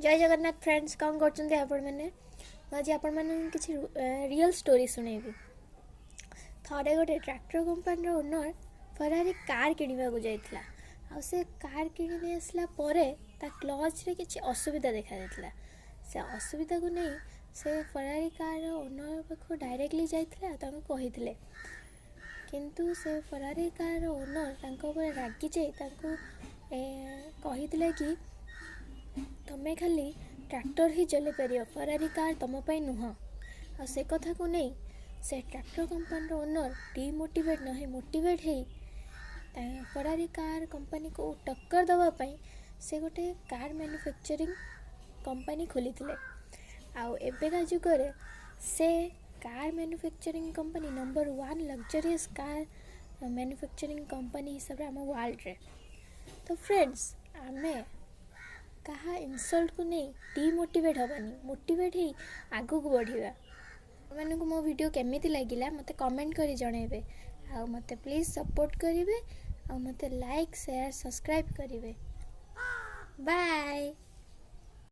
जय जगन्नाथ फ्रेंड्स कौन करते आपण मैंने आज आपण मैंने किसी रियल स्टोरी सुनेबी। थरे गोटे tractor company owner Ferrari car किणवा जाइथिला आ से कार किणी आसला परे ता क्लच रे किछि असुविधा देखा देथिला। से असुविधा को नहीं से फरारी कार ओनर पाखु डायरेक्टली जाइथिला ताको कहिथिले, किंतु से फरारी कार ओनर तांको ऊपर रागी जाई ताको कहिथिले कि तमें खाली ट्रैक्टर ही चले पार, फरारी कार तुम पर नुह। आ से कथा को नहीं से ट्रैक्टर कंपनी ओनर डिमोटिवेट नहीं मोटिवेट है फरारी कार कंपनी को टक्कर दवापाई से गोटे कार मैन्युफैक्चरिंग कंपनी खोली थे। आउ एबेका जुगरे से car manufacturing company number 1 luxurious car manufacturing company हिसाब से आम वर्ल्ड रे। तो फ्रेंड्स आमे कहा इनसल्ट को नहीं डिमोटिवेट हबानी, मोटिवेट ही आगू को बढ़िया। मैंने को मो वीडियो केमिति लागिला मते कमेंट करी जणेबे, आ मते प्लीज सपोर्ट करिवे, आ मते लाइक शेयर सब्सक्राइब करिवे। बाय।